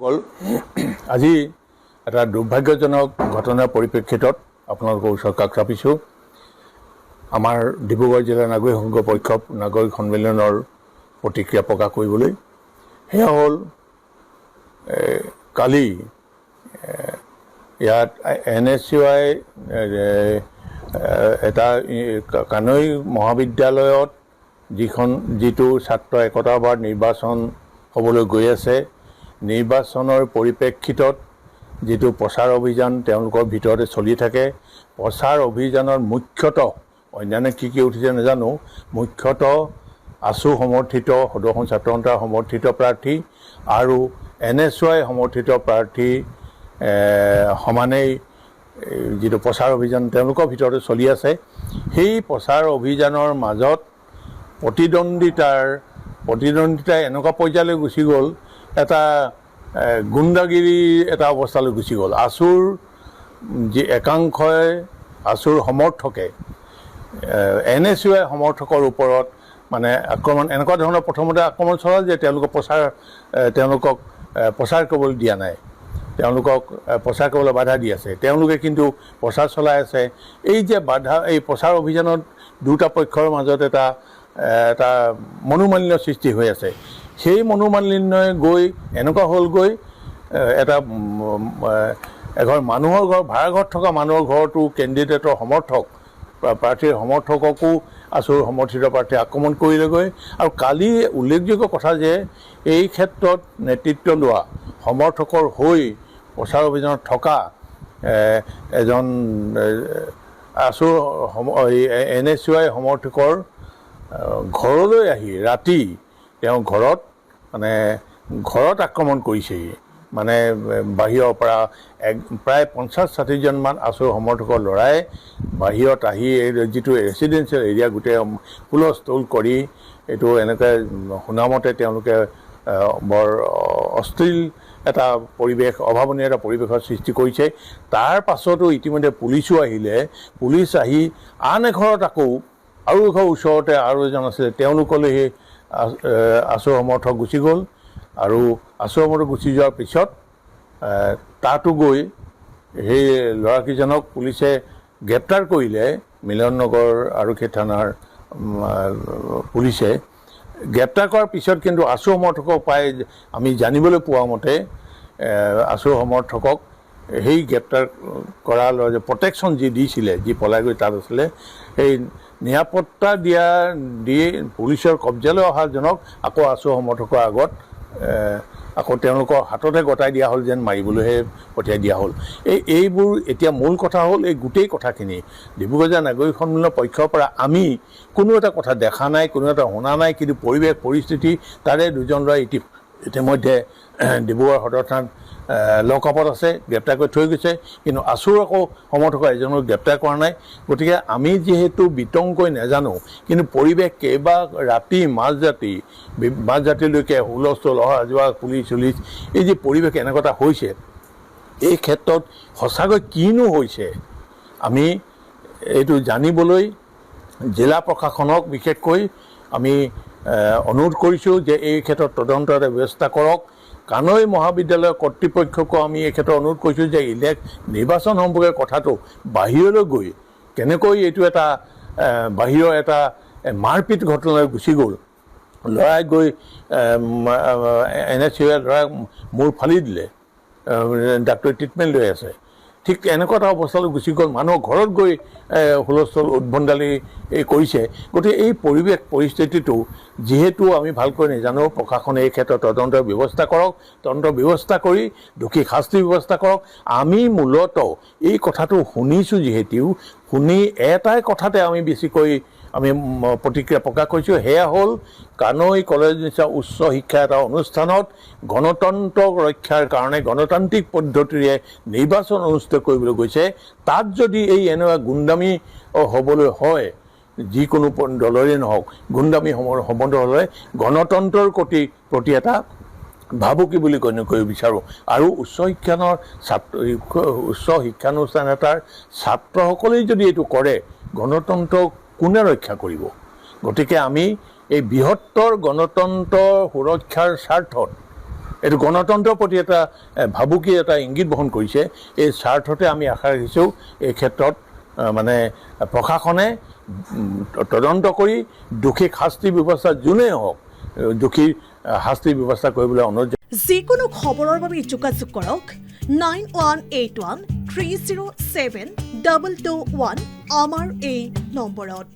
সকল আজি এটা দুৰ্ভাগ্যজনক ঘটনাৰ পৰিপ্ৰেক্ষিতত আপোনালোকৰ ওচৰত কাষ চাপিছোঁ। আমাৰ ডিব্ৰুগড় জিলা নাগৰিক সংঘ পক্ষৰ নাগৰিক সন্মিলনৰ প্ৰতিক্ৰিয়া প্ৰকাশ কৰিবলৈ। সেয়া হ'ল কালি ইয়াত NSUI এটা কানৈ মহাবিদ্যালয়ত যিটো ছাত্ৰ একতাবাদ নিৰ্বাচন হ'বলৈ গৈ আছে, নিৰ্বাচনৰ পৰিপ্ৰেক্ষিতত যিটো প্ৰচাৰ অভিযান তেওঁলোকৰ ভিতৰতে চলি থাকে, প্ৰচাৰ অভিযানৰ মুখ্যতঃ অন্যান্য কি উঠিছে নাজানো, মুখ্যতঃ আছু সমৰ্থিত সদৌ ছাত্ৰ সন্থাৰ সমৰ্থিত প্ৰাৰ্থী আৰু NSUI সমৰ্থিত প্ৰাৰ্থী সমানেই যিটো প্ৰচাৰ অভিযান তেওঁলোকৰ ভিতৰতে চলি আছে। সেই প্ৰচাৰ অভিযানৰ মাজত প্ৰতিদ্বন্দ্বিতাই এনেকুৱা পৰ্যায়লৈ গুচি গ'ল, এটা গুণ্ডাগিৰি এটা অৱস্থালৈ গুচি গ'ল। আছুৰ যি একাংশই আছুৰ সমৰ্থকে NSUI সমৰ্থকৰ ওপৰত মানে আক্ৰমণ, এনেকুৱা ধৰণৰ প্ৰথমতে আক্ৰমণ চলাল যে তেওঁলোকক প্ৰচাৰ কৰিবলৈ দিয়া নাই, তেওঁলোকক প্ৰচাৰ কৰিবলৈ বাধা দি আছে। তেওঁলোকে কিন্তু প্ৰচাৰ চলাই আছে। এই যে বাধা, এই প্ৰচাৰ অভিযানত দুটা পক্ষৰ মাজত এটা মনোমালিন্য সৃষ্টি হৈ আছে। সেই মনোমালিন্যই গৈ এনেকুৱা হ'লগৈ, এটা এঘৰ মানুহৰ ঘৰ, ভাড়াঘৰত থকা মানুহৰ ঘৰতো কেণ্ডিডেটৰ সমৰ্থক প্ৰাৰ্থীৰ সমৰ্থককো আছুৰ সমৰ্থিত প্ৰাৰ্থীয়ে আক্ৰমণ কৰিলেগৈ। আৰু কালি উল্লেখযোগ্য কথা যে এই ক্ষেত্ৰত নেতৃত্ব লোৱা সমৰ্থকৰ হৈ প্ৰচাৰ অভিযানত থকা এজন আছুৰ NSUI সমৰ্থকৰ ঘৰলৈ আহি ৰাতি তেওঁ ঘৰত আক্ৰমণ কৰিছেহি। মানে বাহিৰৰ পৰা প্ৰায় 50-60জনমান আছুৰ সমৰ্থকৰ ল'ৰাই বাহিৰত আহি এই যিটো ৰেচিডেঞ্চিয়েল এৰিয়া গোটেই হুলস্থুল কৰি, এইটো এনেকৈ শুনামতে তেওঁলোকে বৰ অশ্লীল এটা পৰিৱেশ, অভাৱনীয় এটা পৰিৱেশৰ সৃষ্টি কৰিছে। তাৰ পাছতো ইতিমধ্যে পুলিচো আহিলে। পুলিচ আহি আন এঘৰত আকৌ আৰু এঘৰ ওচৰতে আৰু এজন আছিলে, তেওঁলোকলৈ সেই আছুৰ সমৰ্থক গুচি গ'ল। আৰু আছুৰ সমৰ্থক গুচি যোৱাৰ পিছত তাতো গৈ সেই ল'ৰাকেইজনক পুলিচে গ্ৰেপ্তাৰ কৰিলে। মিলননগৰ আৰক্ষী থানাৰ পুলিচে গ্ৰেপ্তাৰ কৰাৰ পিছত কিন্তু আছু সমৰ্থকক পাই আমি জানিবলৈ পোৱা মতে আছুৰ সমৰ্থকক সেই গ্ৰেপ্তাৰ কৰা ল'ৰা যে প্ৰটেকশ্যন যি দিছিলে, যি পলাই গৈ তাত আছিলে, সেই নিৰাপত্তা দি পুলিচৰ কব্জালৈ অহাজনক আকৌ আছু সমৰ্থকৰ আগত আকৌ তেওঁলোকৰ হাততে গতাই দিয়া হ'ল, যেন মাৰিবলৈহে পঠিয়াই দিয়া হ'ল। এইবোৰ এতিয়া মূল কথা হ'ল এই গোটেই কথাখিনি ডিব্ৰুগড় জিলা নাগৰিক সন্মিলনৰ পক্ষৰ পৰা আমি কোনো এটা কথা দেখা নাই, কোনো এটা শুনা নাই, কিন্তু পৰিৱেশ পৰিস্থিতি তাৰে দুজন ল'ৰা ইতিমধ্যে ডিব্ৰুগড় সদৰ থানাত লকআপত আছে, গ্ৰেপ্তাৰ কৰি থৈ গৈছে। কিন্তু আছুৰ আকৌ সমৰ্থকৰ এজনক গ্ৰেপ্তাৰ কৰা নাই। গতিকে আমি যিহেতু বিতংকৈ নাজানো, কিন্তু পৰিৱেশ কেইবা ৰাতি মাজৰাতিলৈকে হুলস্থুল, অহা যোৱা, পুলিচ এই যে পৰিৱেশ এনেকুৱা এটা হৈছে, এই ক্ষেত্ৰত সঁচাকৈ কিনো হৈছে আমি এইটো জানিবলৈ জিলা প্ৰশাসনক বিশেষকৈ আমি অনুৰোধ কৰিছোঁ যে এই ক্ষেত্ৰত তদন্ত এটা ব্যৱস্থা কৰক। কানৈ মহাবিদ্যালয়ৰ কৰ্তৃপক্ষকো আমি এই ক্ষেত্ৰত অনুৰোধ কৰিছোঁ যে নিৰ্বাচন সম্পৰ্কে কথাটো বাহিৰলৈ গৈ কেনেকৈ এইটো এটা বাহিৰৰ এটা মাৰপিট ঘটনালৈ গুচি গ'ল। ল'ৰাই গৈ NSUI ল'ৰাই মূৰ ফালি দিলে, ডাক্তৰী ট্ৰিটমেণ্ট লৈ আছে। ঠিক এনেকুৱা এটা অৱস্থালৈ গুচি গ'ল, মানুহৰ ঘৰত গৈ হুলস্থুল উদ্ভণ্ডালি কৰিছে। গতিকে এই পৰিৱেশ পৰিস্থিতিটো যিহেতু আমি ভালকৈ নাজানো, প্ৰশাসনে এই ক্ষেত্ৰত তদন্তৰ ব্যৱস্থা কৰক, তদন্ত ব্যৱস্থা কৰি দোষীক শাস্তিৰ ব্যৱস্থা কৰক। আমি মূলতঃ এই কথাটো শুনিছোঁ, যিহেতু শুনি এটাই কথাতে আমি বেছিকৈ প্ৰতিক্ৰিয়া প্ৰকাশ কৰিছোঁ, সেয়া হ'ল কানৈ কলেজ নিচিনা উচ্চ শিক্ষা এটা অনুষ্ঠানত গণতন্ত্ৰ ৰক্ষাৰ কাৰণে গণতান্ত্ৰিক পদ্ধতিৰে নিৰ্বাচন অনুষ্ঠিত কৰিবলৈ গৈছে। তাত যদি এই এনেকুৱা গুণ্ডামী হ'বলৈ হয়, যিকোনো দলৰে নহওক, গুণ্ডামী সম্বন্ধ হ'লে গণতন্ত্ৰৰ প্ৰতি এটা ভাবুকি বুলি ক'ব বিচাৰোঁ। আৰু উচ্চ শিক্ষানুষ্ঠান এটাৰ ছাত্ৰসকলেই যদি এইটো কৰে, গণতন্ত্ৰক কোনে ৰক্ষা কৰিব? গতিকে আমি এই বৃহত্তৰ গণতন্ত্ৰ সুৰক্ষাৰ স্বাৰ্থত এইটো গণতন্ত্ৰৰ প্ৰতি এটা ভাবুকি এটা ইংগিত বহন কৰিছে। এই স্বাৰ্থতে আমি আশা ৰাখিছোঁ এই ক্ষেত্ৰত মানে প্ৰশাসনে তদন্ত কৰি দোষীক শাস্তি ব্যৱস্থা যোনেই হওক দোষীৰ শাস্তি ব্যৱস্থা কৰিবলৈ অনুৰোধ। যিকোনো খবৰৰ বাবে যোগাযোগ কৰক 9181307221 আমাৰ এই নম্বৰত।